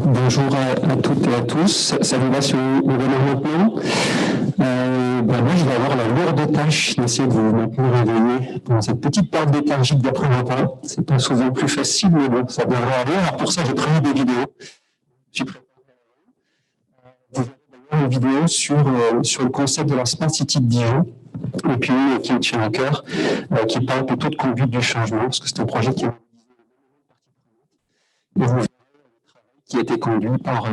Bonjour à toutes et à tous. Ça vous va si on démarre maintenant? Moi, je vais avoir la lourde tâche d'essayer de vous maintenir éveillés dans cette petite période léthargique d'après-repas. C'est pas souvent plus facile, mais bon, ça devrait aller. Alors pour ça, j'ai prévu des vidéos. J'ai préparé une vidéo sur le concept de la Smart City de Dijon, et puis qui me tient à cœur, qui parle plutôt de conduite du changement, parce que c'est un projet qui a été conduit par...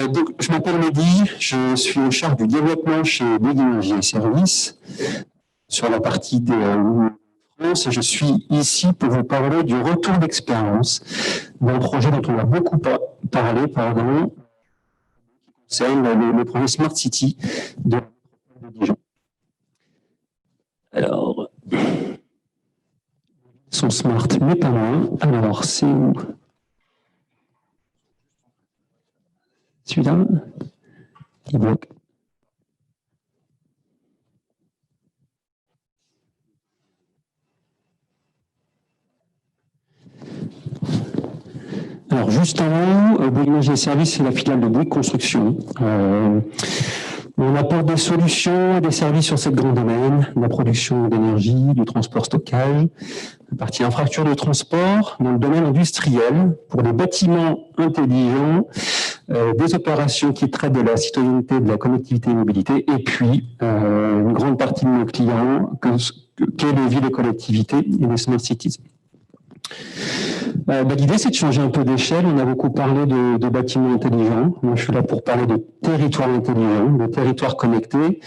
donc, je m'appelle Mehdi, je suis en charge du développement chez Bouygues Energies & Services sur la partie de France, et je suis ici pour vous parler du retour d'expérience d'un projet dont on a beaucoup parlé, qui concerne le projet Smart City de Dijon. Alors, son smart, mais pas loin. Alors, c'est où? Celui-là, il bloque. Alors, juste en haut, Bouygues Energies & Services, c'est la filiale de Bouygues Construction. On apporte des solutions et des services sur cette grande domaine, la production d'énergie, du transport stockage, la partie infrastructure de transport, dans le domaine industriel, pour des bâtiments intelligents, des opérations qui traitent de la citoyenneté, de la connectivité et mobilité, et puis une grande partie de nos clients, qu'est les villes et collectivités et les smart cities. L'idée, c'est de changer un peu d'échelle. On a beaucoup parlé de bâtiments intelligents. Moi, je suis là pour parler de territoires intelligents, de territoires connectés,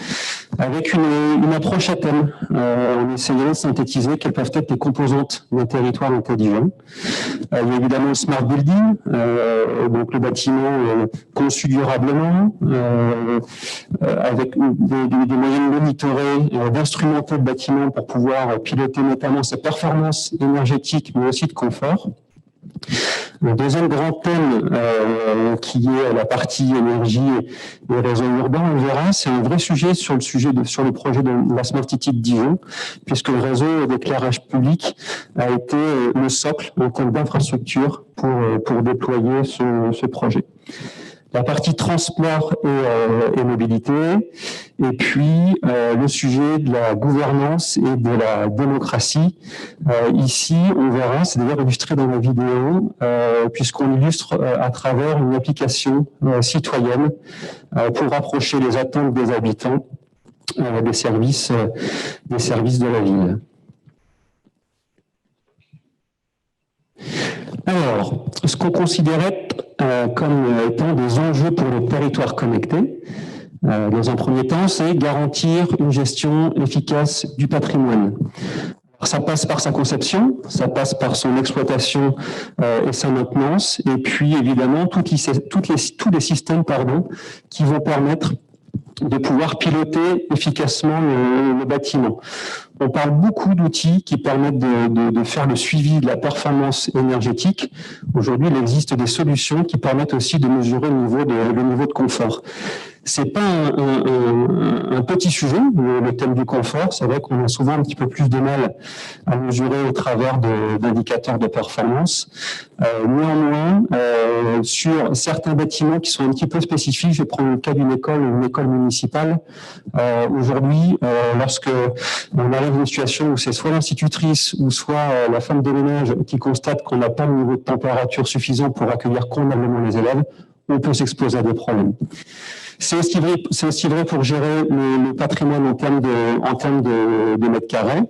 avec une approche à thème, en essayant de synthétiser quelles peuvent être les composantes d'un territoire intelligent. Il y a évidemment le smart building, donc le bâtiment conçu durablement, avec des moyens de monitorer, d'instrumenter le bâtiment pour pouvoir piloter notamment sa performance énergétique, mais aussi de confort. Le deuxième grand thème qui est la partie énergie et réseaux urbains, on verra, c'est un vrai sujet sur le projet de la Smart City de Dijon, puisque le réseau d'éclairage public a été le socle en termes d'infrastructure pour déployer ce projet. La partie transport et mobilité, et puis le sujet de la gouvernance et de la démocratie. Ici, on verra, c'est d'ailleurs illustré dans la vidéo, puisqu'on illustre à travers une application citoyenne pour rapprocher les attentes des habitants des services de la ville. Alors, ce qu'on considérait comme étant des enjeux pour le territoire connecté, dans un premier temps, c'est garantir une gestion efficace du patrimoine. Alors, ça passe par sa conception, ça passe par son exploitation et sa maintenance, et puis évidemment tous les systèmes qui vont permettre de pouvoir piloter efficacement le bâtiment. On parle beaucoup d'outils qui permettent de faire le suivi de la performance énergétique. Aujourd'hui, il existe des solutions qui permettent aussi de mesurer le niveau de confort. C'est pas un petit sujet, le thème du confort. C'est vrai qu'on a souvent un petit peu plus de mal à mesurer au travers d'indicateurs de performance. Néanmoins, sur certains bâtiments qui sont un petit peu spécifiques, je vais prendre le cas d'une école municipale. Aujourd'hui, lorsque on arrive dans une situation où c'est soit l'institutrice ou soit la femme de ménage qui constate qu'on n'a pas le niveau de température suffisant pour accueillir convenablement les élèves, on peut s'exposer à des problèmes. C'est aussi vrai pour gérer le patrimoine en termes de mètres carrés.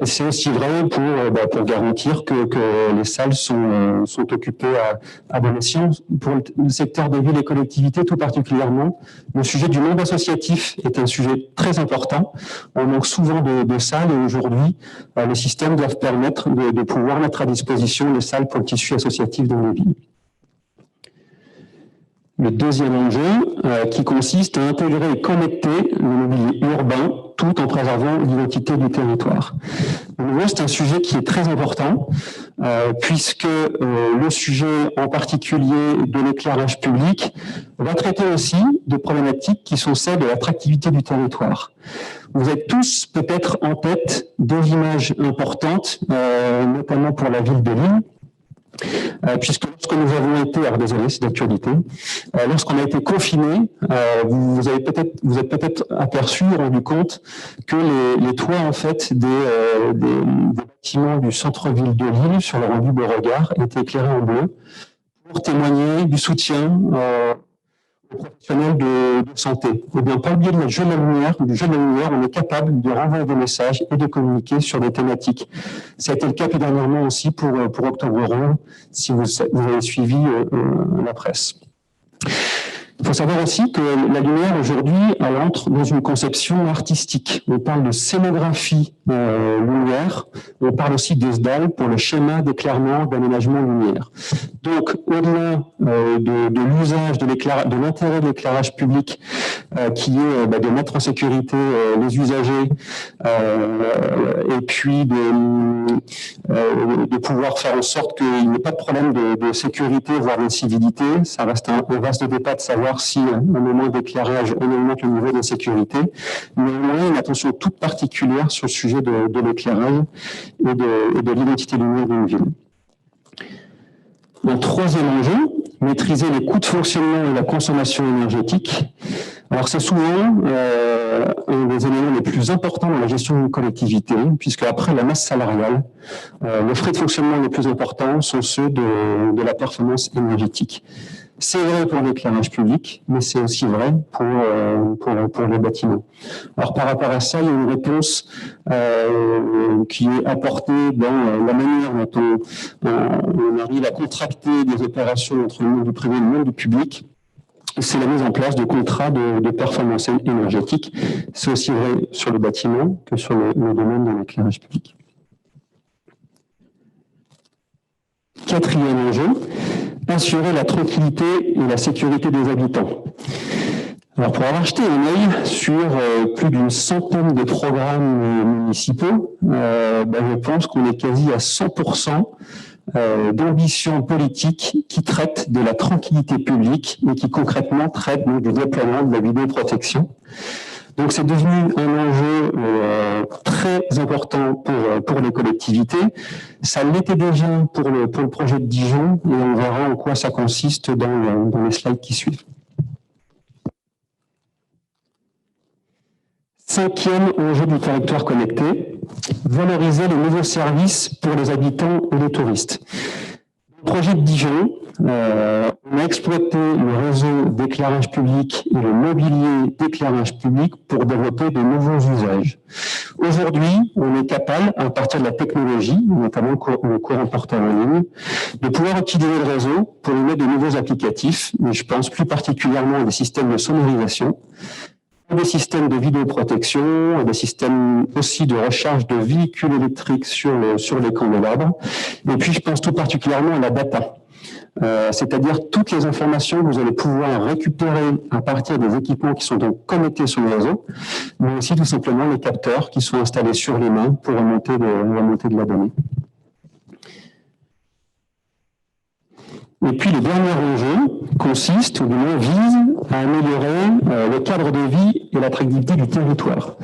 C'est aussi vrai pour garantir que les salles sont occupées à bon escient. Pour le secteur des villes et collectivités tout particulièrement, le sujet du monde associatif est un sujet très important. On manque souvent de salles et aujourd'hui, les systèmes doivent permettre de pouvoir mettre à disposition les salles pour le tissu associatif dans les villes. Le deuxième enjeu qui consiste à intégrer et connecter le mobilier urbain tout en préservant l'identité du territoire. De nouveau, c'est un sujet qui est très important puisque le sujet en particulier de l'éclairage public va traiter aussi de problématiques qui sont celles de l'attractivité du territoire. Vous êtes tous peut-être en tête deux images importantes, notamment pour la ville de Lille, Puisque lorsque nous avons été, alors désolé, c'est d'actualité, lorsqu'on a été confinés, vous êtes peut-être aperçu, rendu compte que les toits en fait des bâtiments du centre-ville de Lille, sur le rendu Beauregard, étaient éclairés en bleu pour témoigner du soutien aux professionnels de santé. Eh bien, par le biais de jeu de la lumière, on est capable de renvoyer des messages et de communiquer sur des thématiques. Ça a été le cas plus dernièrement aussi pour Octobre Rose, si vous avez suivi la presse. Il faut savoir aussi que la lumière, aujourd'hui, elle entre dans une conception artistique. On parle de scénographie lumière, on parle aussi de SDAL pour le schéma d'éclairement d'aménagement lumière. Donc, au-delà de l'usage de l'intérêt de l'éclairage public, qui est de mettre en sécurité les usagers et puis de pouvoir faire en sorte qu'il n'y ait pas de problème de sécurité, voire d'incivilité, ça reste un vaste débat de savoir si au moment d'éclairage, on augmente le niveau de sécurité, mais on a une attention toute particulière sur le sujet de l'éclairage et de l'identité lumière d'une ville. Un troisième enjeu, maîtriser les coûts de fonctionnement et la consommation énergétique. Alors c'est souvent un des éléments les plus importants dans la gestion d'une collectivité, puisque après la masse salariale, les frais de fonctionnement les plus importants sont ceux de la performance énergétique. C'est vrai pour l'éclairage public, mais c'est aussi vrai pour les bâtiments. Alors par rapport à ça, il y a une réponse qui est apportée dans la manière dont on arrive à contracter des opérations entre le monde du privé et le monde du public. C'est la mise en place de contrats de performance énergétique. C'est aussi vrai sur le bâtiment que sur le domaine de l'éclairage public. Quatrième enjeu, assurer la tranquillité et la sécurité des habitants. Alors, pour avoir jeté un œil sur plus d'une centaine de programmes municipaux, je pense qu'on est quasi à 100% d'ambition politique qui traite de la tranquillité publique et qui concrètement traite du déploiement de la vidéoprotection. Donc c'est devenu un enjeu très important pour les collectivités. Ça l'était déjà pour le projet de Dijon et on verra en quoi ça consiste dans les slides qui suivent. Cinquième enjeu du territoire connecté, valoriser les nouveaux services pour les habitants et les touristes. Le projet de Dijon, on a exploité le réseau d'éclairage public et le mobilier d'éclairage public pour développer de nouveaux usages. Aujourd'hui, on est capable, à partir de la technologie, notamment le courant portable en ligne, de pouvoir utiliser le réseau pour y mettre de nouveaux applicatifs, mais je pense plus particulièrement à des systèmes de sonorisation, des systèmes de vidéoprotection, des systèmes aussi de recharge de véhicules électriques sur les candélabres. Et puis, je pense tout particulièrement à la data. C'est-à-dire toutes les informations que vous allez pouvoir récupérer à partir des équipements qui sont donc connectés sur le réseau, mais aussi tout simplement les capteurs qui sont installés sur les mains pour remonter de la donnée. Et puis le dernier enjeu consiste, ou du moins vise, à améliorer le cadre de vie et l'attractivité du territoire.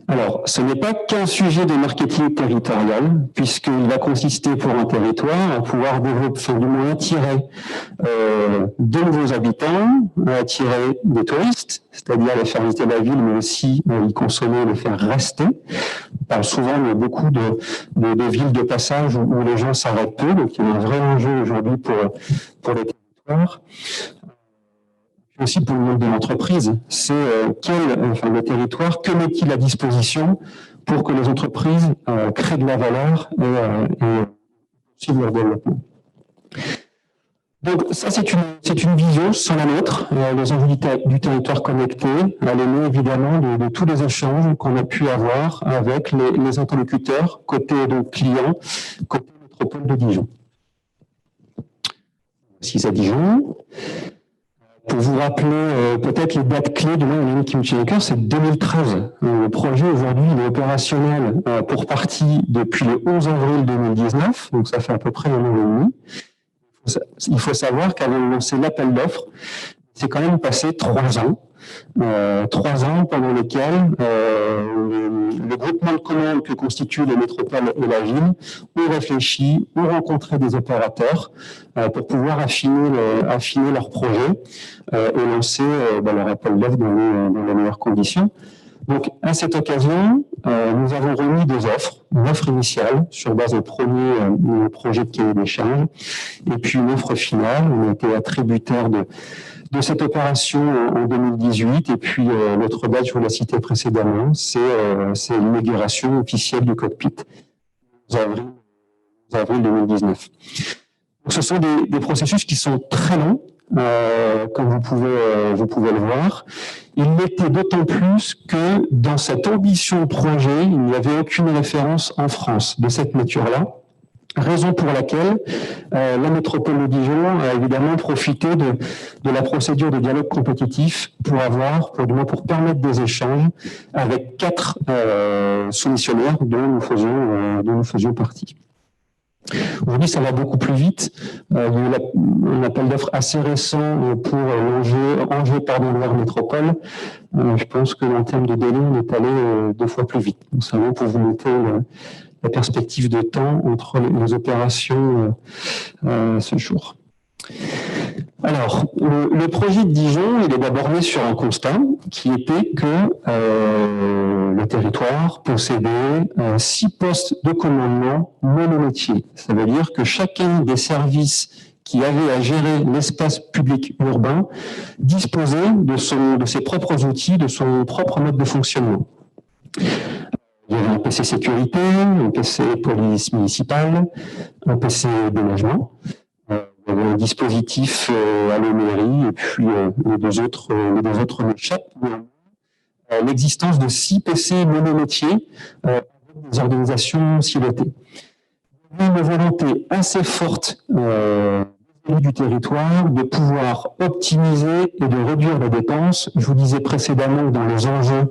Alors, ce n'est pas qu'un sujet de marketing territorial, puisqu'il va consister pour un territoire à pouvoir développer, enfin, du moins attirer de nouveaux habitants, attirer des touristes, c'est-à-dire les faire visiter la ville, mais aussi y consommer, les faire rester. On parle souvent de beaucoup de villes de passage où les gens s'arrêtent peu, donc il y a un vrai enjeu aujourd'hui pour les territoires. Aussi pour le monde de l'entreprise, c'est le territoire, que met-il à disposition pour que les entreprises créent de la valeur et suivent leur développement. Donc ça, c'est une vision sans la nôtre, les enjeux du territoire connecté, à l'aimant évidemment de tous les échanges qu'on a pu avoir avec les interlocuteurs, côté donc client, côté métropole de Dijon. Voici à Dijon. Pour vous rappeler peut-être les dates clés de l'année qui me tient à cœur, c'est 2013. Le projet aujourd'hui il est opérationnel pour partie depuis le 11 avril 2019, donc ça fait à peu près un an et demi. Il faut savoir qu'avant de lancer l'appel d'offres, c'est quand même passé 3 ans. 3 ans pendant lesquels le groupement de commandes que constituent les métropoles et la ville ont réfléchi, ont rencontré des opérateurs pour pouvoir affiner leur projet et lancer leur appel d'offres dans les meilleures conditions. Donc, à cette occasion, nous avons remis 2 offres. Une offre initiale sur base d'un premier projet de cahier des charges et puis une offre finale. On a été attributaire de cette opération en 2018 et puis l'autre date, je vous l'ai cité précédemment, c'est l'inauguration officielle du cockpit, avril 2019. Donc, ce sont des processus qui sont très longs, comme vous pouvez le voir. Il l'était d'autant plus que dans cette ambition de projet, il n'y avait aucune référence en France de cette nature-là. Raison pour laquelle la métropole de Dijon a évidemment profité de la procédure de dialogue compétitif pour permettre des échanges avec 4 soumissionnaires dont nous faisions partie. Aujourd'hui, ça va beaucoup plus vite. Il y a eu un appel d'offres assez récent pour Angers Métropole. Je pense qu'en termes de délai, on est allé 2 fois plus vite. Donc, ça va pour vous noter la perspective de temps entre les opérations ce jour. Alors, le projet de Dijon, il est d'abord né sur un constat qui était que le territoire possédait 6 postes de commandement monométiers. Ça veut dire que chacun des services qui avait à gérer l'espace public urbain disposait de ses propres outils, de son propre mode de fonctionnement. Il y avait un PC sécurité, un PC police municipale, un PC déneigement. Il y avait un dispositif à la mairie et puis les deux autres m'échappent. L'existence de 6 PC monométiers avec des organisations silotées. Il y a une volonté assez forte du territoire de pouvoir optimiser et de réduire les dépenses. Je vous disais précédemment que dans les enjeux,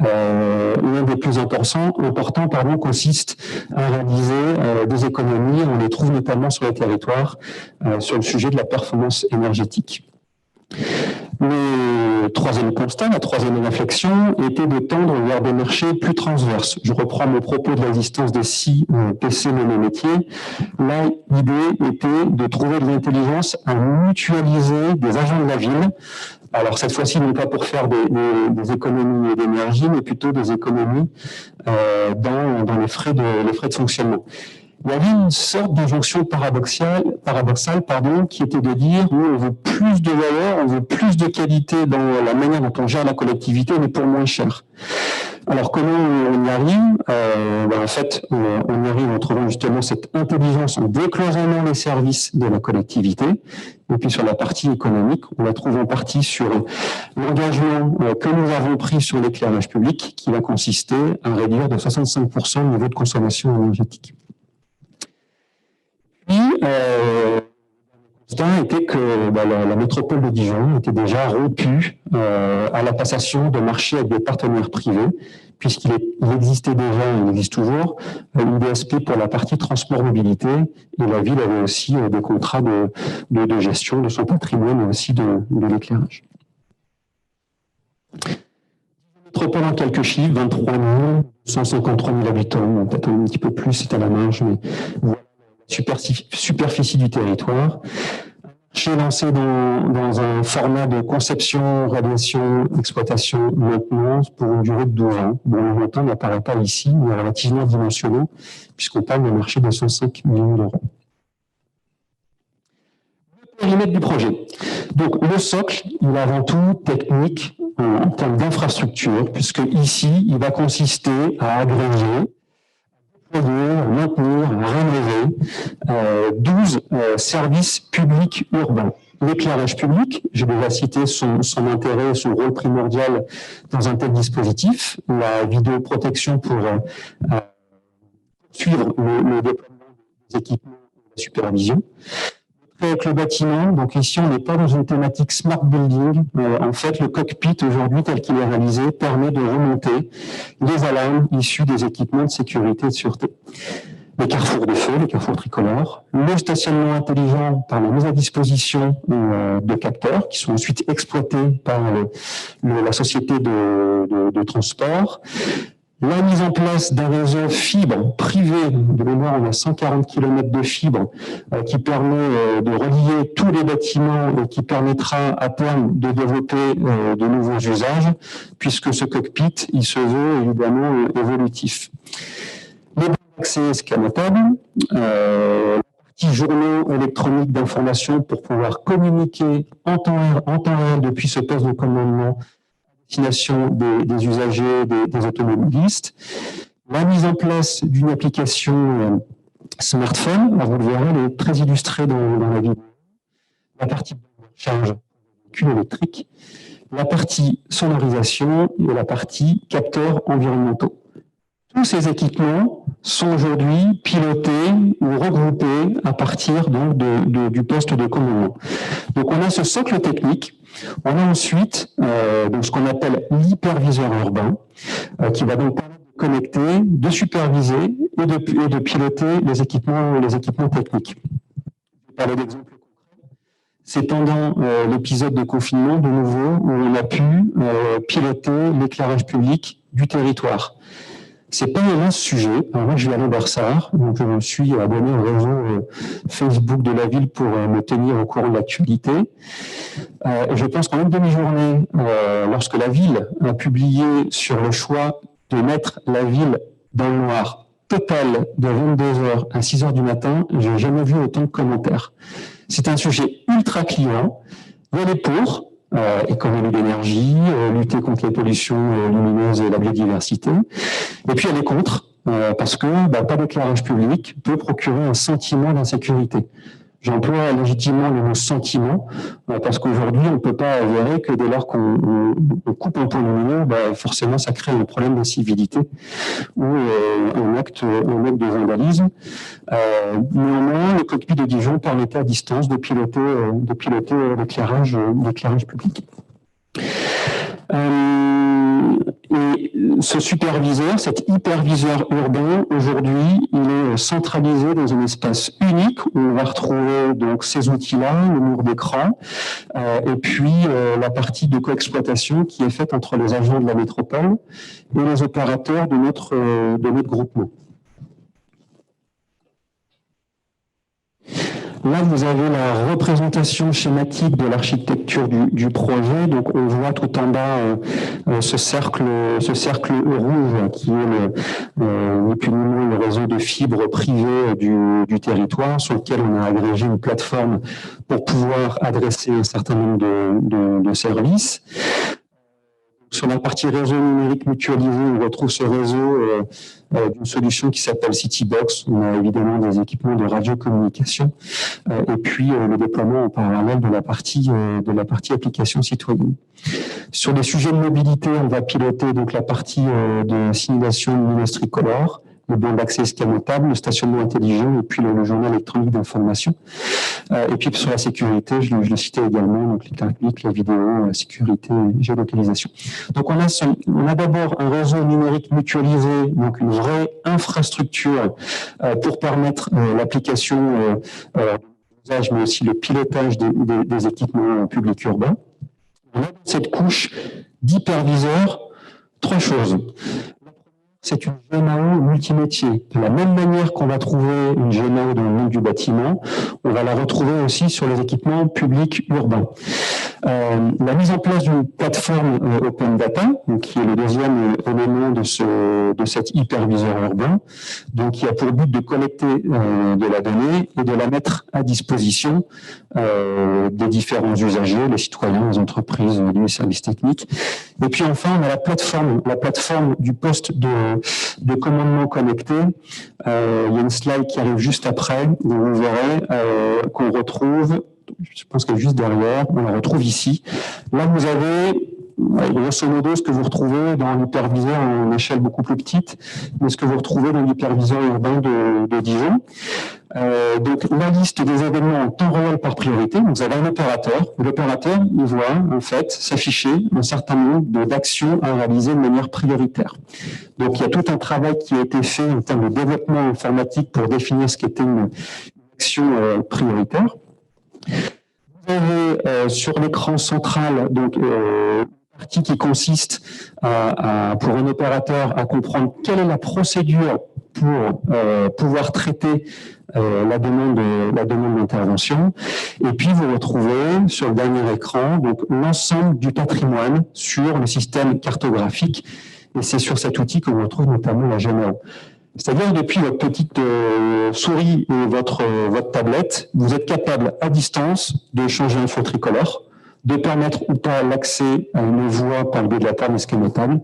l'un des plus importants consiste à réaliser des économies. On les trouve notamment sur les territoires sur le sujet de la performance énergétique. Le troisième constat, la troisième réflexion, était de tendre vers des marchés plus transverses. Je reprends mon propos de l'existence des 6 PC monométiers. Là, l'idée était de trouver de l'intelligence à mutualiser des agents de la ville. Alors cette fois-ci, non pas pour faire des économies d'énergie, mais plutôt des économies dans les frais de fonctionnement. Il y avait une sorte d'injonction paradoxale, qui était de dire nous, on veut plus de valeur, on veut plus de qualité dans la manière dont on gère la collectivité, mais pour moins cher. Alors comment on y arrive En fait, on y arrive en trouvant justement cette intelligence en décloisonnant les services de la collectivité. Et puis sur la partie économique, on la trouve en partie sur l'engagement que nous avons pris sur l'éclairage public, qui va consister à réduire de 65% le niveau de consommation énergétique. Puis, le constat était que la métropole de Dijon était déjà rompue à la passation de marchés avec des partenaires privés, puisqu'il existait déjà, il existe toujours, une DSP pour la partie transport-mobilité, et la ville avait aussi des contrats de gestion de son patrimoine et aussi de l'éclairage. Métropole en quelques chiffres, 23 000, 153 000 habitants, peut-être un petit peu plus, c'est à la marge, mais voilà. Superficie du territoire. J'ai lancé dans un format de conception, réalisation, exploitation, maintenance pour une durée de 12 ans. Bon, le montant n'apparaît pas ici, mais relativement dimensionné, puisqu'on parle d'un marché de 105 millions d'euros. Le périmètre du projet. Donc, le socle, il est avant tout technique en termes d'infrastructure, puisque ici, il va consister à agréger, maintenir, rénover 12 services publics urbains. L'éclairage public, j'ai déjà cité son intérêt, son rôle primordial dans un tel dispositif, la vidéoprotection pour suivre le déploiement des équipements de supervision. Avec le bâtiment, donc ici on n'est pas dans une thématique smart building. En fait, le cockpit aujourd'hui tel qu'il est réalisé permet de remonter les alarmes issues des équipements de sécurité et de sûreté. les carrefours de feu, les carrefours tricolores, le stationnement intelligent par la mise à disposition de capteurs qui sont ensuite exploités par la société de transport, la mise en place d'un réseau fibre privé, de mémoire on a 140 km de fibre, qui permet de relier tous les bâtiments et qui permettra à terme de développer de nouveaux usages, puisque ce cockpit, il se veut évidemment évolutif. Les bandes d'accès escamotables, la partie journaux électroniques d'information pour pouvoir communiquer en temps réel depuis ce poste de commandement destination des usagers, des automobilistes, la mise en place d'une application smartphone, vous le verrez, elle est très illustrée dans la vidéo, la partie charge véhicule électrique, la partie sonorisation et la partie capteurs environnementaux. Tous ces équipements sont aujourd'hui pilotés ou regroupés à partir donc du poste de commandement. Donc on a ce socle technique. On a ensuite donc ce qu'on appelle l'hyperviseur urbain, qui va donc permettre de connecter, de superviser et de piloter les équipements techniques. Je vais parler d'exemples concrets. C'est pendant l'épisode de confinement, de nouveau, où on a pu piloter l'éclairage public du territoire. C'est pas un mince sujet. Alors moi, je vis à Lambersart, donc je me suis abonné au réseau Facebook de la ville pour me tenir au courant de l'actualité. Et je pense qu'en une demi-journée, lorsque la ville a publié sur le choix de mettre la ville dans le noir total de 22h à 6h du matin, j'ai jamais vu autant de commentaires. C'est un sujet ultra client. Il y a les pour, économie d'énergie, lutter contre les pollutions lumineuses et la biodiversité. Et puis il y a les contre, parce que pas d'éclairage public peut procurer un sentiment d'insécurité. J'emploie légitimement le mot sentiment, parce qu'aujourd'hui, on ne peut pas avérer que dès lors qu'on coupe un point lumineux, forcément, ça crée un problème d'incivilité ou un acte de vandalisme. Néanmoins, le cockpit de Dijon permettait à distance de piloter l'éclairage public. Et ce superviseur, cet hyperviseur urbain, aujourd'hui, il est centralisé dans un espace unique où on va retrouver donc ces outils-là, le mur d'écran, et puis la partie de coexploitation qui est faite entre les agents de la métropole et les opérateurs de notre groupement. Là, vous avez la représentation schématique de l'architecture du projet. Donc, on voit tout en bas ce cercle rouge qui est ni plus ni moins le réseau de fibres privées du territoire sur lequel on a agrégé une plateforme pour pouvoir adresser un certain nombre de services. Sur la partie réseau numérique mutualisé, on retrouve ce réseau d'une solution qui s'appelle Citybox. On a évidemment des équipements de radiocommunication et puis le déploiement en parallèle de la partie application citoyenne. Sur des sujets de mobilité, on va piloter donc la partie de simulation lumineuse tricolore, le banc d'accès escamotable, le stationnement intelligent et puis le journal électronique d'information. Et puis sur la sécurité, je le citais également, donc l'éclairage public, la vidéo, la sécurité, géolocalisation. Donc on a d'abord un réseau numérique mutualisé, donc une vraie infrastructure pour permettre l'application d'usage, mais aussi le pilotage des équipements publics urbains. On a dans cette couche d'hyperviseurs trois choses. C'est une GNAO multimétier. De la même manière qu'on va trouver une GNAO dans le monde du bâtiment, on va la retrouver aussi sur les équipements publics urbains. La mise en place d'une plateforme Open Data, donc qui est le deuxième élément de cet hyperviseur urbain, donc qui a pour but de collecter de la donnée et de la mettre à disposition des différents usagers, les citoyens, les entreprises, les services techniques. Et puis enfin, on a la plateforme du poste de commandement connecté. Il y a une slide qui arrive juste après, où vous verrez qu'on retrouve, je pense qu'elle est juste derrière, on la retrouve ici. Là, vous avez grosso modo ce que vous retrouvez dans l'hyperviseur en échelle beaucoup plus petite, mais ce que vous retrouvez dans l'hyperviseur urbain de Dijon. Donc, la liste des événements en temps réel par priorité. Vous avez un opérateur. L'opérateur, il voit en fait s'afficher un certain nombre d'actions à réaliser de manière prioritaire. Donc, il y a tout un travail qui a été fait en termes de développement informatique pour définir ce qu'était une action prioritaire. Vous avez sur l'écran central donc une partie qui consiste pour un opérateur à comprendre quelle est la procédure pour pouvoir traiter la demande d'intervention. Et puis vous retrouvez sur le dernier écran donc l'ensemble du patrimoine sur le système cartographique. Et c'est sur cet outil qu'on retrouve notamment la GMAO. C'est-à-dire, depuis votre petite souris et votre tablette, vous êtes capable à distance de changer un fond tricolore, de permettre ou pas l'accès à une voie par le biais de la table escamotable,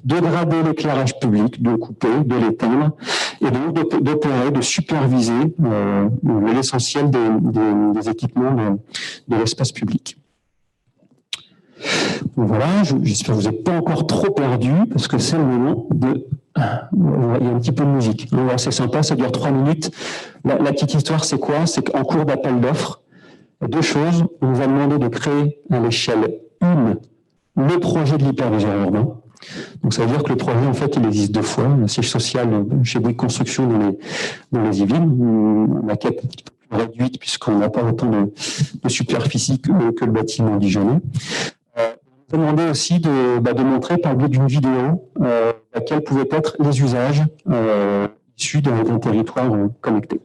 de grader l'éclairage public, de le couper, de l'éteindre, et donc d'opérer, de superviser l'essentiel des équipements de l'espace public. Donc voilà, j'espère que vous n'êtes pas encore trop perdu, parce que c'est le moment de... Il y a un petit peu de musique. C'est sympa, ça dure 3 minutes. La petite histoire, c'est quoi? C'est qu'en cours d'appel d'offres, deux choses. On vous a demandé de créer à l'échelle 1 le projet de l'hyperviseur urbain. Donc ça veut dire que le projet, en fait, il existe deux fois. Un siège social chez Bouygues Construction dans les Yvelines. La quête est un petit peu plus réduite puisqu'on n'a pas autant de superficie que le bâtiment dijonnais. On vous a demandé aussi de montrer par le biais d'une vidéo quels pouvaient être les usages issus d'un territoire connecté.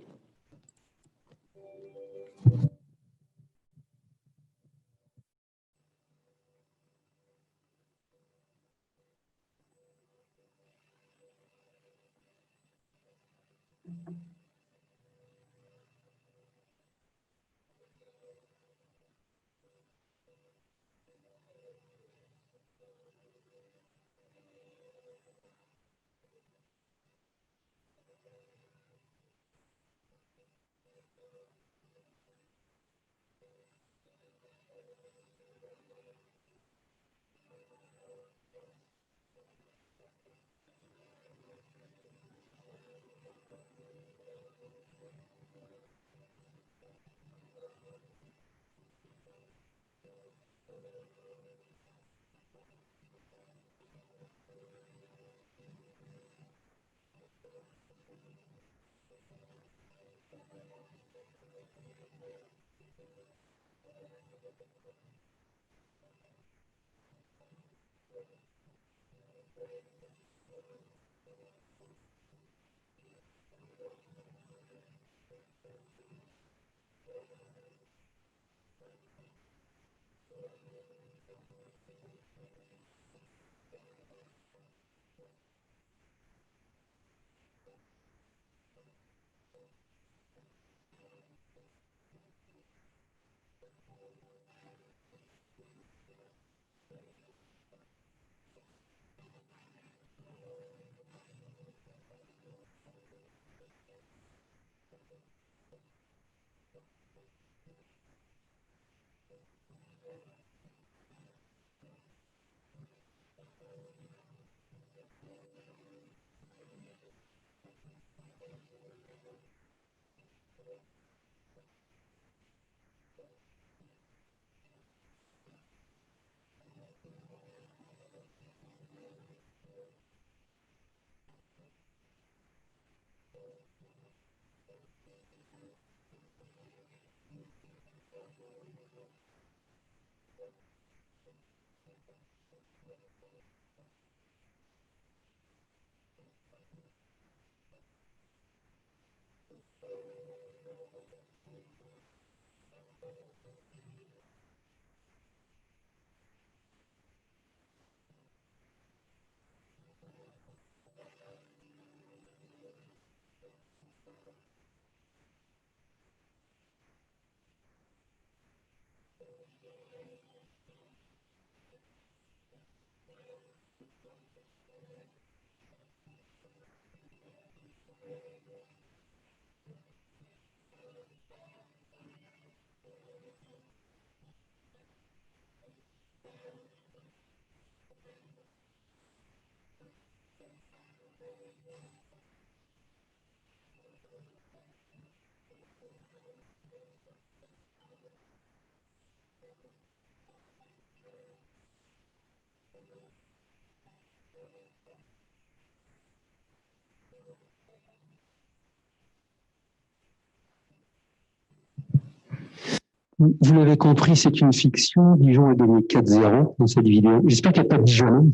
Vous l'avez compris, c'est une fiction. Dijon est donné 4-0 dans cette vidéo. J'espère qu'il n'y a pas de Dijon.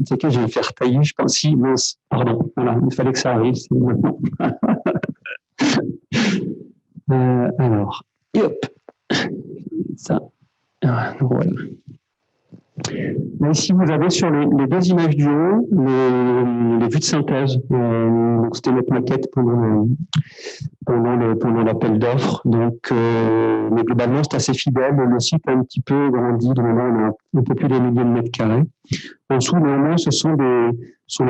C'est que je vais me faire tailler, je pense. Si, mince, pardon. Voilà, il fallait que ça arrive. C'est maintenant. Alors, et hop. Ça. Voilà. Mais ici, vous avez sur les deux images du haut les vues de synthèse. Donc, c'était notre maquette pendant l'appel d'offres. Donc, mais globalement, c'est assez fidèle. Le site a un petit peu grandi. De maintenant, on a un peu plus d'un millier de mètres carrés. En dessous, néanmoins, ce sont les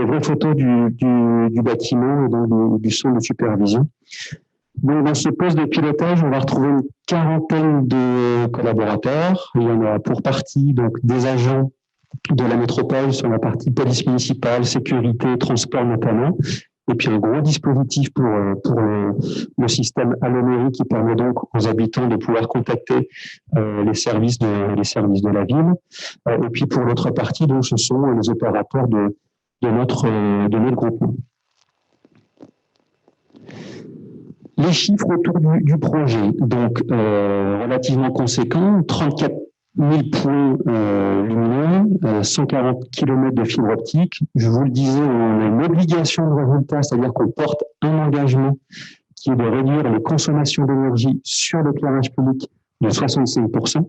vraies photos du bâtiment et donc du centre de supervision. Donc, dans ce poste de pilotage, on va retrouver une quarantaine de collaborateurs. Il y en a pour partie donc des agents de la métropole sur la partie police municipale, sécurité, transport notamment. Et puis un gros dispositif pour le système Allo-Mairie qui permet donc aux habitants de pouvoir contacter les services de la ville. Et puis pour l'autre partie, donc ce sont les opérateurs de notre groupement. Les chiffres autour du projet, donc relativement conséquents, 34 000 points lumineux, 140 km de fibre optique. Je vous le disais, on a une obligation de résultat, c'est-à-dire qu'on porte un engagement qui est de réduire les consommations d'énergie sur l'éclairage public de 65%.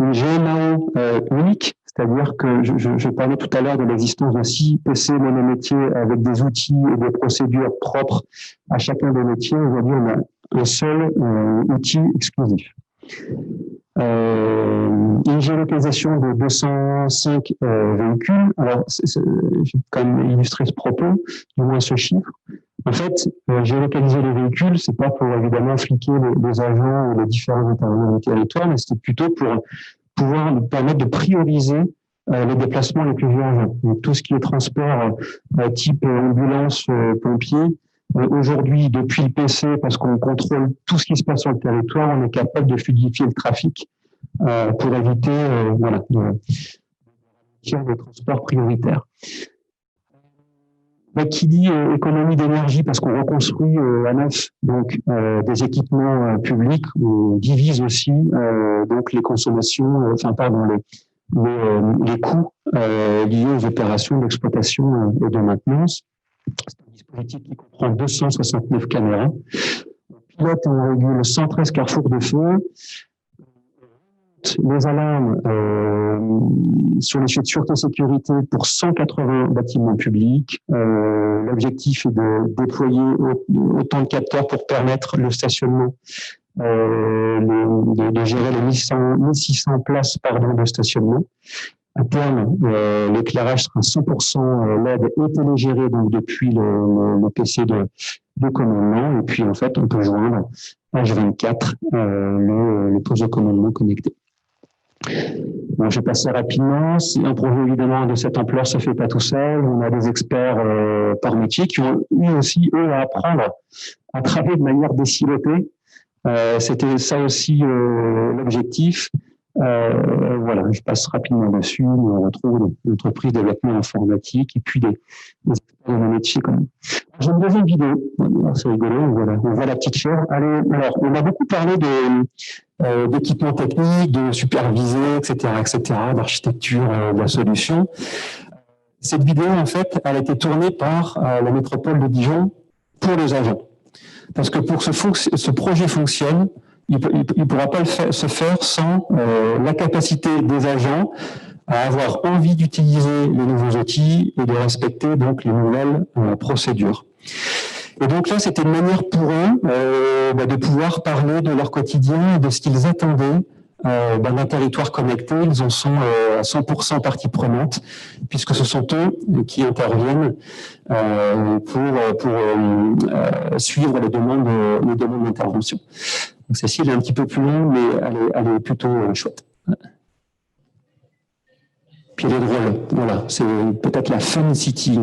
Une GMAO unique, c'est-à-dire que je parlais tout à l'heure de l'existence de 6 PC monométiers avec des outils et des procédures propres à chacun des métiers. Aujourd'hui, on a un seul outil exclusif. Une géolocalisation de 205 véhicules. Alors, je vais quand même illustrer ce propos, du moins ce chiffre. En fait, géolocaliser les véhicules, c'est pas pour évidemment fliquer les agents ou les différents intervenants du territoire, mais c'était plutôt pour pouvoir nous permettre de prioriser les déplacements les plus urgents. Donc, tout ce qui est transport type ambulance, pompier. Aujourd'hui, depuis le PC, parce qu'on contrôle tout ce qui se passe sur le territoire, on est capable de fluidifier le trafic pour éviter des transports prioritaires. Qui dit économie d'énergie parce qu'on reconstruit à neuf donc des équipements publics, on divise aussi donc les consommations, les coûts liés aux opérations d'exploitation et de maintenance. C'est un dispositif qui comprend 269 caméras. On pilote et on régule 113 carrefours de feu. Les alarmes sur les faits de sûreté et sécurité pour 180 bâtiments publics. L'objectif est de déployer autant de capteurs pour permettre le stationnement, de gérer les 1600 places de stationnement. À terme, l'éclairage sera 100% LED et télégéré donc depuis le PC de commandement. Et puis en fait, on peut joindre H24 le poste de commandement connecté. Bon, je vais passer rapidement. Si un projet évidemment de cette ampleur se fait pas tout seul, on a des experts par métier qui ont eu aussi eux à apprendre à travailler de manière décilotée. C'était ça aussi l'objectif. Voilà, je passe rapidement dessus. On retrouve l'entreprise de développement informatique et puis des experts de métier quand même. J'ai une deuxième vidéo. C'est rigolo. On voit la petite chair. Allez, alors, on a beaucoup parlé d'équipements techniques, de supervisés, etc., d'architecture de la solution. Cette vidéo, en fait, elle a été tournée par la métropole de Dijon pour les agents. Parce que pour que ce projet fonctionne, il ne pourra pas se faire sans la capacité des agents à avoir envie d'utiliser les nouveaux outils et de respecter donc les nouvelles procédures. Et donc là, c'était une manière pour eux de pouvoir parler de leur quotidien et de ce qu'ils attendaient d'un territoire connecté. Ils en sont à 100% partie prenante, puisque ce sont eux qui interviennent pour suivre les demandes d'intervention. Donc celle-ci, elle est un petit peu plus longue, mais elle est plutôt chouette. Puis elle est drôle. Voilà, c'est peut-être la Fun City.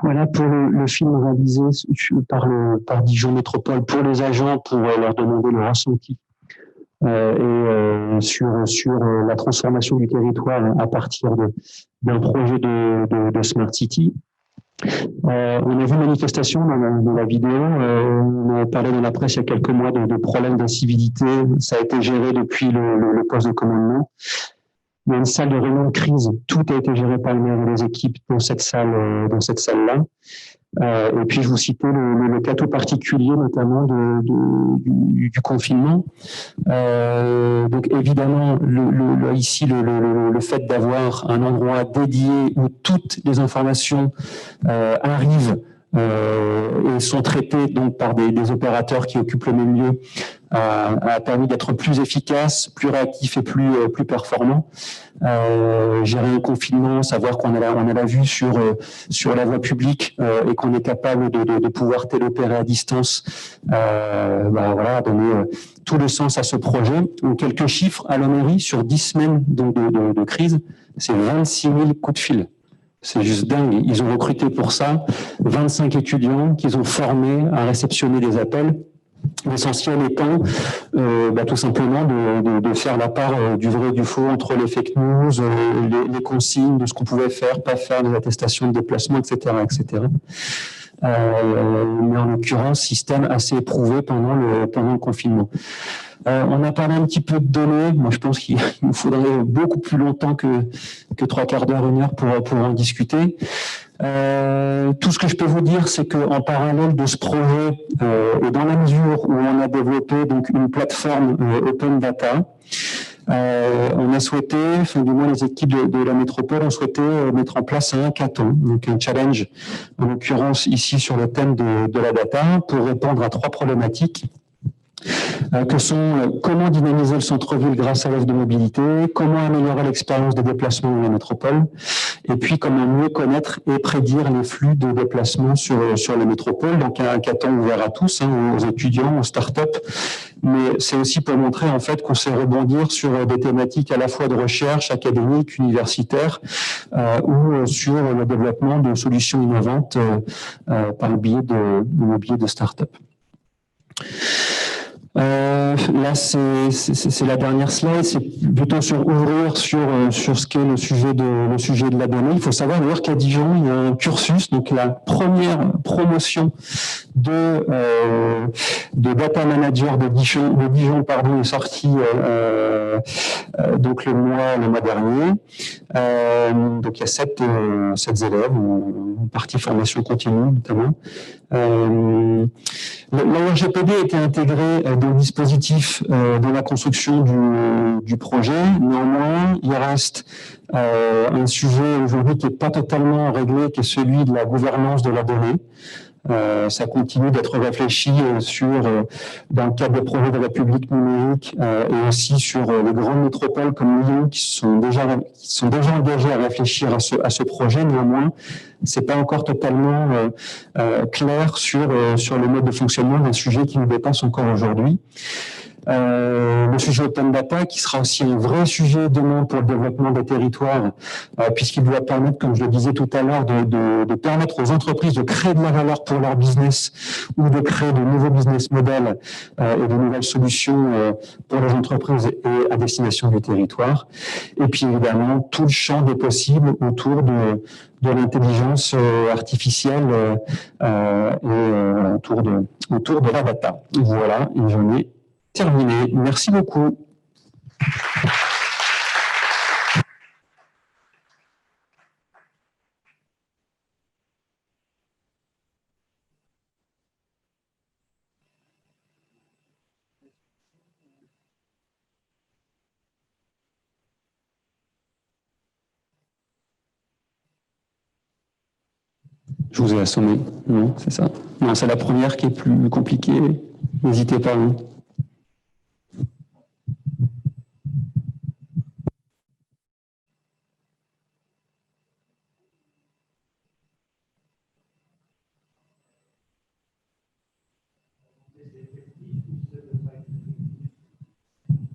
Voilà pour le film réalisé par Dijon Métropole pour les agents, pour leur demander le ressenti sur la transformation du territoire à partir d'un projet de Smart City. On a vu manifestation dans la vidéo, on a parlé dans la presse il y a quelques mois de problèmes d'incivilité, ça a été géré depuis le poste de commandement. Il y a une salle de réunion de crise, tout a été géré par le maire et les équipes dans cette salle-là. Et puis, je vous citais le cas tout particulier, notamment du confinement. Donc, évidemment, ici, le fait d'avoir un endroit dédié où toutes les informations arrivent et sont traitées donc par des opérateurs qui occupent le même lieu a permis d'être plus efficace, plus réactif et plus performant. Gérer le confinement, savoir qu'on a la vue sur la voie publique et qu'on est capable de pouvoir télopérer à distance, voilà, donner tout le sens à ce projet. Donc, quelques chiffres à la mairie sur 10 semaines de crise, c'est 26 000 coups de fil. C'est juste dingue. Ils ont recruté pour ça 25 étudiants qu'ils ont formés à réceptionner des appels. L'essentiel étant tout simplement de faire la part du vrai et du faux entre les fake news, les consignes de ce qu'on pouvait faire, pas faire, des attestations de déplacement, etc. etc. Mais en l'occurrence, système assez éprouvé pendant le confinement. On a parlé un petit peu de données. Moi, je pense qu'il nous faudrait beaucoup plus longtemps que 3/4 d'heure, 1 heure pour en discuter. Tout ce que je peux vous dire, c'est qu'en parallèle de ce projet, et dans la mesure où on a développé donc une plateforme Open Data, on a souhaité, enfin du moins les équipes de la métropole ont souhaité mettre en place un hackathon, donc un challenge, en l'occurrence ici sur le thème de la data, pour répondre à 3 problématiques. Que sont comment dynamiser le centre-ville grâce à l'offre de mobilité, comment améliorer l'expérience des déplacements dans la métropole, et puis comment mieux connaître et prédire les flux de déplacement sur les métropoles. Donc un hackathon ouvert à tous, aux étudiants, aux startups, mais c'est aussi pour montrer en fait qu'on sait rebondir sur des thématiques à la fois de recherche académique, universitaire, ou sur le développement de solutions innovantes par le biais de startups. Là, c'est la dernière slide, c'est plutôt ouvrir sur ce qu'est le sujet de la donnée. Il faut savoir d'ailleurs qu'à Dijon, il y a un cursus, donc la première promotion de data manager de Dijon est sortie donc le mois dernier. Donc il y a 7 élèves, une partie formation continue notamment. La RGPD a été intégrée dans le dispositif de la construction du projet. Néanmoins, il reste un sujet aujourd'hui qui n'est pas totalement réglé, qui est celui de la gouvernance de la donnée. Ça continue d'être réfléchi dans le cadre des projets de la République numérique et aussi sur les grandes métropoles comme Lyon qui sont déjà engagées à réfléchir à ce projet. Néanmoins, c'est pas encore totalement clair sur le mode de fonctionnement d'un sujet qui nous dépasse encore aujourd'hui. Le sujet Open Data, qui sera aussi un vrai sujet demain pour le développement des territoires, puisqu'il doit permettre, comme je le disais tout à l'heure, de permettre aux entreprises de créer de la valeur pour leur business ou de créer de nouveaux business models et de nouvelles solutions pour les entreprises et à destination du territoire. Et puis évidemment, tout le champ des possibles autour de l'intelligence artificielle et autour de la data. Voilà, et j'en ai terminé. Merci beaucoup. Je vous ai assommé. Non, c'est ça. Non, c'est la première qui est plus compliquée. N'hésitez pas. Hein.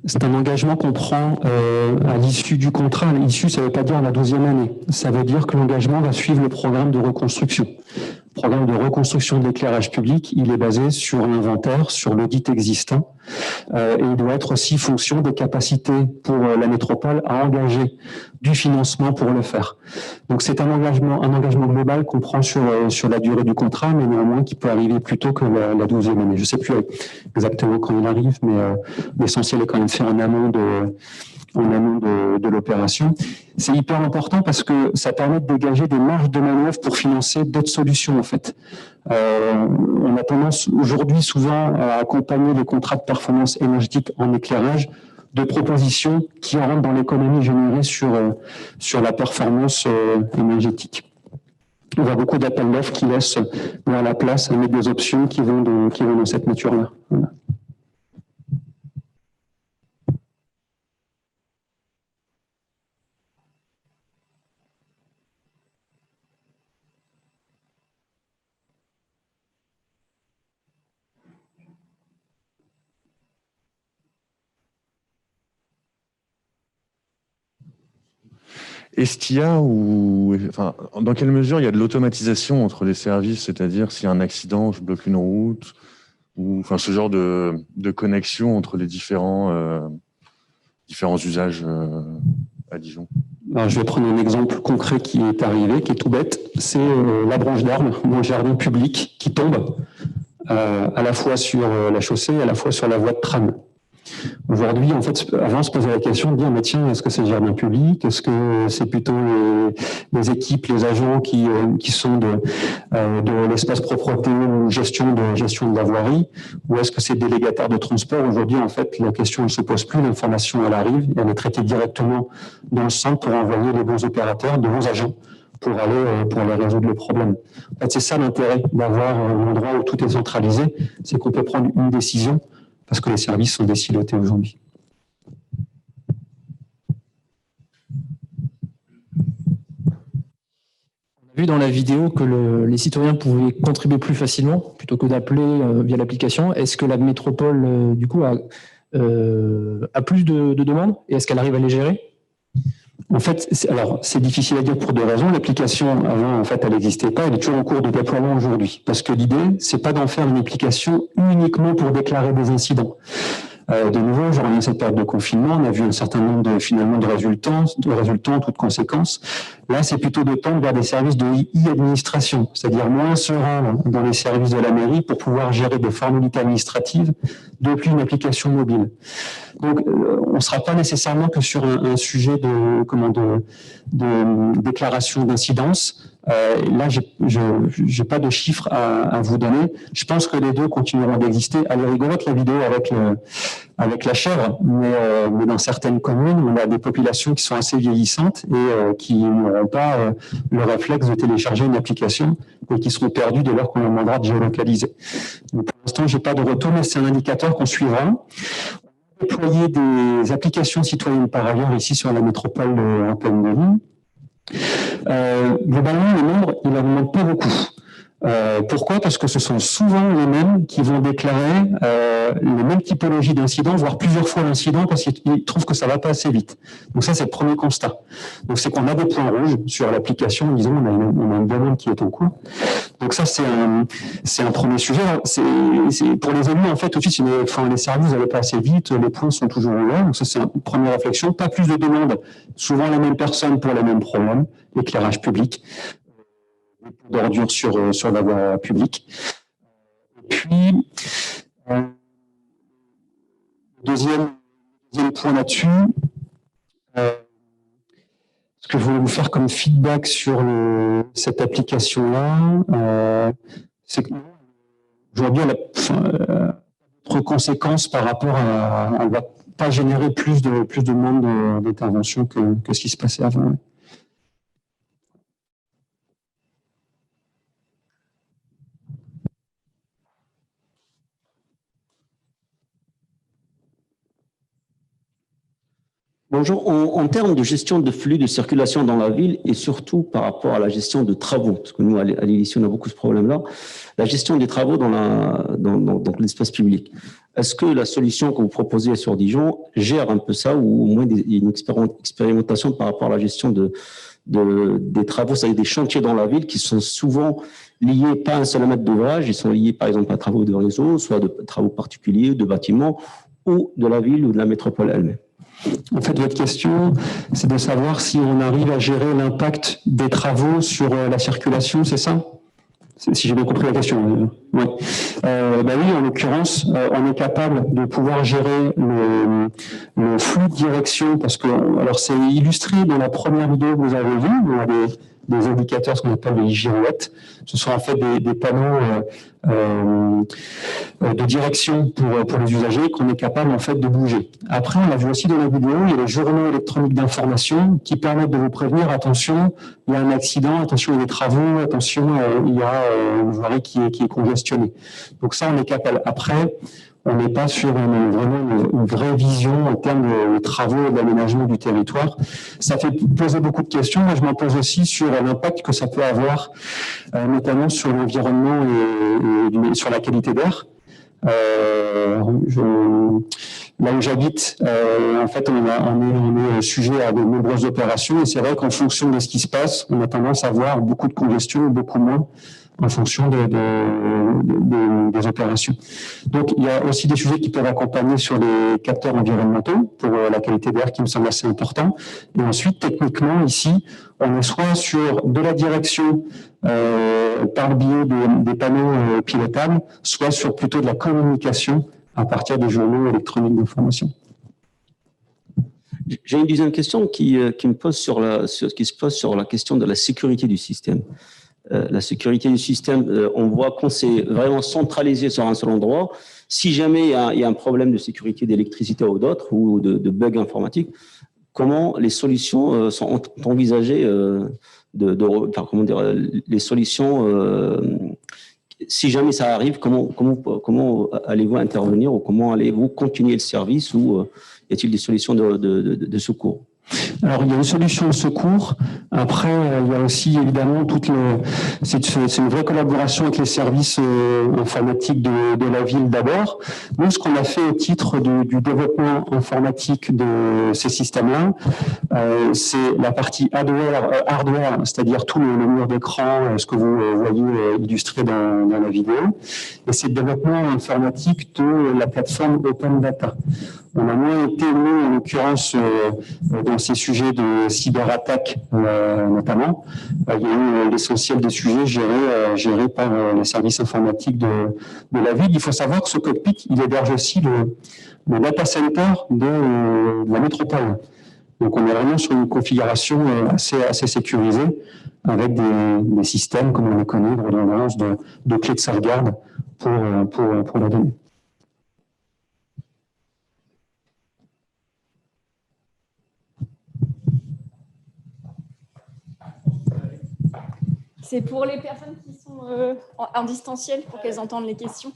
C'est un engagement qu'on prend à l'issue du contrat. L'issue, ça ne veut pas dire la 12e année. Ça veut dire que l'engagement va suivre le programme de reconstruction. Le programme de reconstruction de l'éclairage public, il est basé sur l'inventaire, sur l'audit existant, et il doit être aussi fonction des capacités pour la métropole à engager du financement pour le faire. Donc c'est un engagement global qu'on prend sur la durée du contrat, mais néanmoins qui peut arriver plus tôt que la 12e année. Je ne sais plus exactement quand il arrive, mais l'essentiel est quand même fait en amont de l'opération. C'est hyper important parce que ça permet de dégager des marges de manœuvre pour financer d'autres solutions, en fait. On a tendance aujourd'hui souvent à accompagner les contrats de performance énergétique en éclairage de propositions qui rentrent dans l'économie générée sur la performance énergétique. On voit beaucoup d'appels d'offres qui laissent à la place à mettre des options qui vont dans cette nature-là. Voilà. Est-ce qu'il y a, dans quelle mesure il y a de l'automatisation entre les services, c'est-à-dire s'il y a un accident, je bloque une route, ou ce genre de connexion entre les différents usages à Dijon? Alors, je vais prendre un exemple concret qui est arrivé, qui est tout bête. C'est la branche d'arbre dans le jardin public qui tombe à la fois sur la chaussée et à la fois sur la voie de tram. Aujourd'hui, en fait, avant, on se posait la question de dire, mais tiens, est-ce que c'est le jardin public? Est-ce que c'est plutôt les équipes, les agents qui sont de l'espace propreté ou gestion de la voirie? Ou est-ce que c'est délégataire de transport? Aujourd'hui, en fait, la question ne se pose plus. L'information, elle arrive. Elle est traitée directement dans le centre pour envoyer les bons opérateurs, de bons agents pour aller résoudre le problème. En fait, c'est ça l'intérêt d'avoir un endroit où tout est centralisé, c'est qu'on peut prendre une décision parce que les services sont désilotés aujourd'hui. On a vu dans la vidéo que les citoyens pouvaient contribuer plus facilement plutôt que d'appeler via l'application. Est-ce que la métropole, du coup, a plus de demandes et est-ce qu'elle arrive à les gérer? En fait, c'est difficile à dire pour deux raisons. L'application, avant, en fait, elle n'existait pas. Elle est toujours en cours de déploiement aujourd'hui. Parce que l'idée, c'est pas d'en faire une application uniquement pour déclarer des incidents. De nouveau, je reviens à cette période de confinement, on a vu un certain nombre de résultants ou de conséquences. Là, c'est plutôt de tendre vers des services de e-administration, c'est-à-dire moins se rendre dans les services de la mairie pour pouvoir gérer des formalités administratives depuis une application mobile. Donc, on ne sera pas nécessairement que sur un sujet de déclaration d'incidence. Là, j'ai pas de chiffres à vous donner. Je pense que les deux continueront d'exister. Elle est rigolote, la vidéo avec la chèvre, mais dans certaines communes, on a des populations qui sont assez vieillissantes et qui n'auront pas le réflexe de télécharger une application et qui seront perdus dès lors qu'on leur demandera de géolocaliser. Donc, pour l'instant, j'ai pas de retour, mais c'est un indicateur qu'on suivra. On a déployé des applications citoyennes par ailleurs ici sur la métropole en pleine ville. Globalement, les membres, ils n'augmentent pas beaucoup. Pourquoi? Parce que ce sont souvent les mêmes qui vont déclarer les mêmes typologies d'incidents, voire plusieurs fois l'incident, parce qu'ils trouvent que ça va pas assez vite. Donc ça, c'est le premier constat. Donc c'est qu'on a des points rouges sur l'application, disons, on a une demande qui est en cours. Donc ça, c'est un premier sujet. Pour les élus, en fait, tout de suite, les services n'allaient pas assez vite, les points sont toujours ouverts. Donc ça, c'est une première réflexion. Pas plus de demandes, souvent les mêmes personnes pour les mêmes problèmes, éclairage public, d'ordures sur la voie publique. Et puis, deuxième point là-dessus, ce que je voulais vous faire comme feedback sur cette application-là, c'est que aujourd'hui, elle a d'autres conséquences par rapport à elle ne va pas générer plus de demandes d'intervention que ce qui se passait avant. Bonjour. En termes de gestion de flux de circulation dans la ville et surtout par rapport à la gestion de travaux, parce que nous, à l'ILICI, on a beaucoup ce problème-là, la gestion des travaux dans l'espace public. Est-ce que la solution que vous proposez sur Dijon gère un peu ça ou au moins une expérimentation par rapport à la gestion des travaux, c'est-à-dire des chantiers dans la ville qui sont souvent liés pas à un seul mètre d'ouvrage, ils sont liés par exemple à travaux de réseau, soit de travaux particuliers, de bâtiments ou de la ville ou de la métropole elle-même. En fait, votre question, c'est de savoir si on arrive à gérer l'impact des travaux sur la circulation, c'est ça? Si j'ai bien compris la question. Oui. Oui, en l'occurrence, on est capable de pouvoir gérer le flux de direction, parce que, alors c'est illustré dans la première vidéo que vous avez vue, on a des indicateurs, ce qu'on appelle les girouettes. Ce sont en fait des panneaux de direction pour les usagers qu'on est capable en fait de bouger. Après, on l'a vu aussi dans la vidéo, il y a les journaux électroniques d'information qui permettent de vous prévenir, attention, il y a un accident, attention, il y a des travaux, attention, il y a une voirie qui est congestionnée. Donc ça, on est capable. Après, on n'est pas sur vraiment une vraie vision en termes de travaux et d'aménagement du territoire. Ça fait poser beaucoup de questions. Moi, je m'en pose aussi sur l'impact que ça peut avoir, notamment sur l'environnement et sur la qualité d'air. Là où j'habite, en fait, on est sujet à de nombreuses opérations et c'est vrai qu'en fonction de ce qui se passe, on a tendance à avoir beaucoup de congestion, beaucoup moins en fonction des opérations. Donc, il y a aussi des sujets qui peuvent accompagner sur les capteurs environnementaux pour la qualité d'air qui me semble assez important. Et ensuite, techniquement, ici, on est soit sur de la direction par le biais des panneaux pilotables, soit sur plutôt de la communication à partir des journaux électroniques d'information. J'ai une deuxième question qui se pose sur la question de la sécurité du système. La sécurité du système, on voit qu'on s'est vraiment centralisé sur un seul endroit. Si jamais il y a un problème de sécurité d'électricité ou d'autres, ou de bugs informatiques, comment les solutions sont envisagées comment dire, les solutions, si jamais ça arrive, comment allez-vous intervenir ou comment allez-vous continuer le service ou y a-t-il des solutions de secours? Alors, il y a une solution de secours. Après, il y a aussi, évidemment, c'est une vraie collaboration avec les services informatiques de la ville d'abord. Nous, ce qu'on a fait au titre du développement informatique de ces systèmes-là, c'est la partie hardware, c'est-à-dire tout le mur d'écran, ce que vous voyez illustré dans la vidéo. Et c'est le développement informatique de la plateforme Open Data. On a moins été, nous, en l'occurrence, dans ces sujets de cyberattaque notamment. Il y a eu l'essentiel des sujets gérés par les services informatiques de la ville. Il faut savoir que ce cockpit, il héberge aussi le data center de la métropole. Donc, on est vraiment sur une configuration assez sécurisée avec des systèmes, comme on les connaît, de redondance, de clés de sauvegarde pour la donnée. C'est pour les personnes qui sont en distanciel pour qu'elles entendent les questions.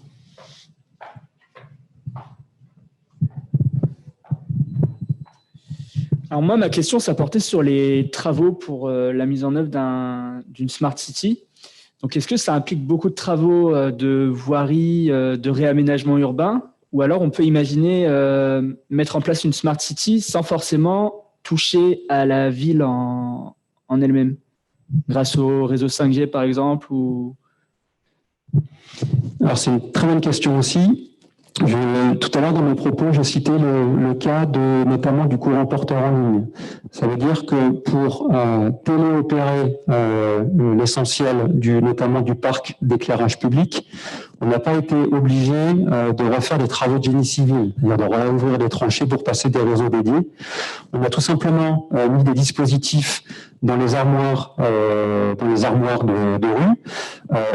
Alors moi, ma question, ça portait sur les travaux pour la mise en œuvre d'une Smart City. Donc, est-ce que ça implique beaucoup de travaux de voirie, de réaménagement urbain, ou alors on peut imaginer mettre en place une Smart City sans forcément toucher à la ville en elle-même, grâce au réseau 5G par exemple ou... Alors c'est une très bonne question aussi. Tout à l'heure dans mes propos, j'ai cité le cas notamment du courant porteur en ligne. Ça veut dire que pour téléopérer l'essentiel notamment du parc d'éclairage public, on n'a pas été obligé de refaire des travaux de génie civil, c'est-à-dire de réouvrir des tranchées pour passer des réseaux dédiés. On a tout simplement mis des dispositifs dans les armoires de rue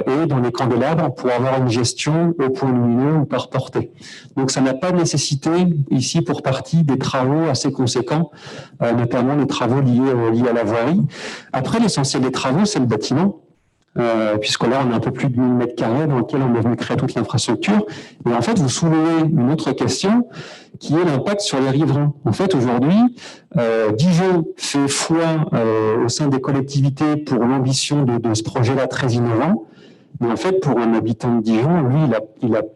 et dans les candélabres pour avoir une gestion au point lumineux ou par portée. Donc ça n'a pas nécessité ici pour partie des travaux assez conséquents, notamment les travaux liés à la voirie. Après, l'essentiel des travaux, c'est le bâtiment. puisque là, on a un peu plus de 1000 mètres carrés dans lequel on est venu créer toute l'infrastructure. Et en fait, vous soulevez une autre question qui est l'impact sur les riverains. En fait, aujourd'hui, Dijon fait foi au sein des collectivités pour l'ambition de ce projet-là très innovant. Mais en fait, pour un habitant de Dijon, lui,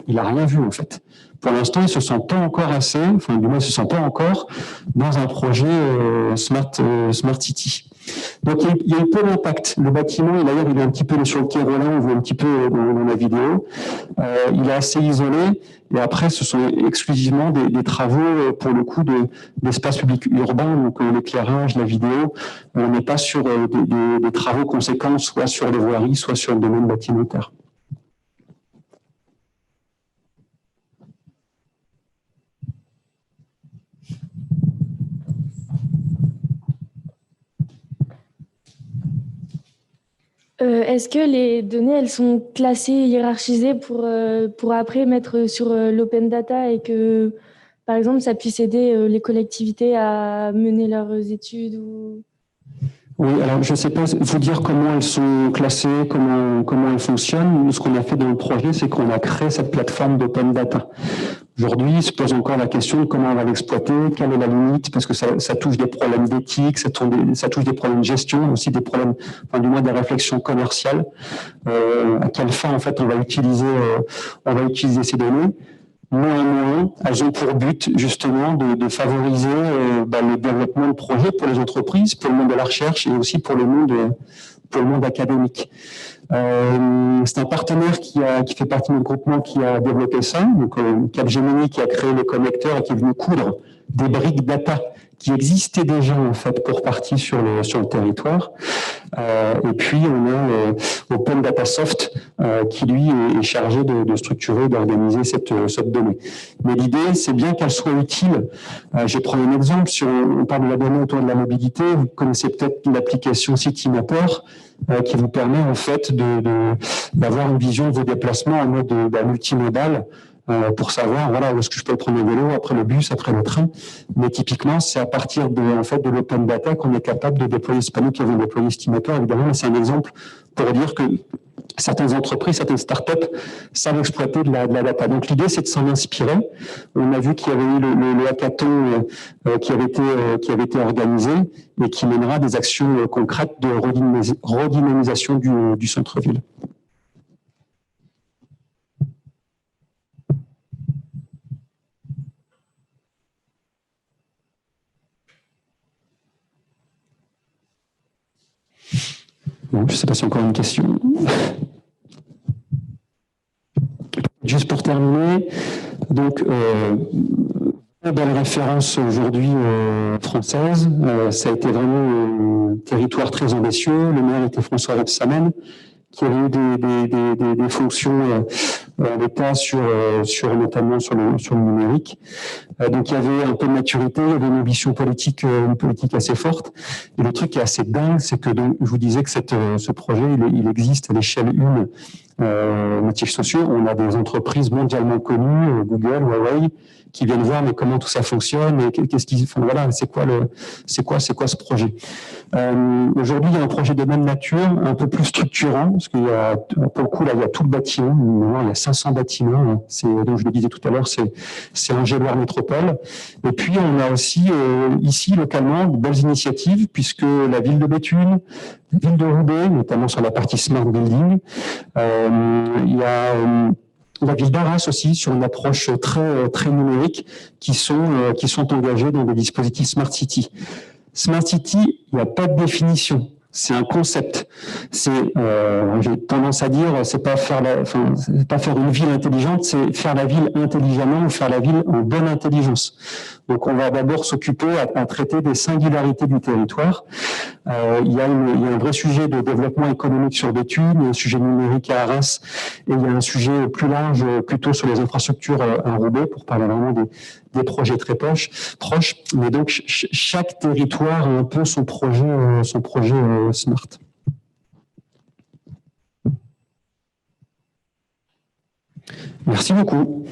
il a rien vu, en fait. Pour l'instant, il ne se sent pas encore assez, enfin, du moins, il ne se sent pas encore dans un projet Smart City. Donc, il y a eu peu d'impact. Le bâtiment, d'ailleurs, il est un petit peu sur le quai Rollin, on voit un petit peu dans la vidéo. Il est assez isolé. Et après, ce sont exclusivement des travaux, pour le coup, d'espace public urbain, donc l'éclairage, la vidéo. On n'est pas sur des travaux conséquents, soit sur les voiries, soit sur le domaine bâtimentaire. Est-ce que les données, elles sont classées, hiérarchisées pour après mettre sur l'open data et que, par exemple, ça puisse aider les collectivités à mener leurs études ou... Oui, alors je ne sais pas vous dire comment elles sont classées, comment elles fonctionnent. Nous, ce qu'on a fait dans le projet, c'est qu'on a créé cette plateforme d'open data. Aujourd'hui, se pose encore la question de comment on va l'exploiter, quelle est la limite, parce que ça touche des problèmes d'éthique, ça touche des problèmes de gestion, aussi des problèmes, enfin, du moins des réflexions commerciales. À quelle fin, en fait, on va utiliser ces données. Néanmoins, elles ont pour but justement de favoriser le développement de projets pour les entreprises, pour le monde de la recherche et aussi pour le monde académique. C'est un partenaire qui fait partie de notre groupement qui a développé ça, donc Capgemini qui a créé le connecteur et qui est venu coudre des briques data qui existaient déjà en fait pour partie sur le territoire. Et puis on a Open Data Soft qui lui est chargé de structurer, d'organiser cette donnée. Mais l'idée, c'est bien qu'elle soit utile. Je vais prendre un exemple. Si on parle de la donnée autour de la mobilité, vous connaissez peut-être l'application CityMapper qui vous permet en fait d'avoir une vision de vos déplacements en mode multimodal. Pour savoir voilà où est-ce que je peux prendre le vélo, après le bus, après le train. Mais typiquement, c'est à partir de l'open data qu'on est capable de déployer. C'est pas nous qui avons déployé Estimateur, évidemment, mais c'est un exemple pour dire que certaines entreprises, certaines startups savent exploiter de la data. Donc l'idée, c'est de s'en inspirer. On a vu qu'il y avait eu le hackathon qui avait été organisé et qui mènera des actions concrètes de redynamisation du centre-ville. Bon, je ne sais pas si encore une question. Juste pour terminer, donc belle référence aujourd'hui française. Ça a été vraiment un territoire très ambitieux. Le maire était François Rebsamen, qui avait eu des fonctions d'État notamment sur le numérique. Donc il y avait un peu de maturité, il y avait une ambition politique assez forte. Et le truc qui est assez dingue, c'est que donc, je vous disais que ce projet, il existe à l'échelle 1 motifs sociaux. On a des entreprises mondialement connues, Google, Huawei, qui viennent voir mais comment tout ça fonctionne et c'est quoi ce projet. Aujourd'hui, il y a un projet de même nature, un peu plus structurant, parce qu'il y a pour le coup là, il y a tout le bâtiment, il y a 500 bâtiments. Donc je le disais tout à l'heure, c'est un Angéloire Métropole. Et puis on a aussi ici localement de belles initiatives, puisque la ville de Béthune, la ville de Roubaix, notamment sur la partie smart building, il y a la ville d'Arras aussi, sur une approche très numérique, qui sont engagés dans des dispositifs Smart City. Smart City, il n'y a pas de définition. C'est un concept. J'ai tendance à dire, c'est pas faire une ville intelligente, c'est faire la ville intelligemment ou faire la ville en bonne intelligence. Donc, on va d'abord s'occuper à traiter des singularités du territoire. Il y a un vrai sujet de développement économique sur Béthune, un sujet numérique à Arras, et il y a un sujet plus large, plutôt sur les infrastructures à Roubaix, pour parler vraiment des projets très proches. Mais donc, chaque territoire a un peu son projet Smart. Merci beaucoup.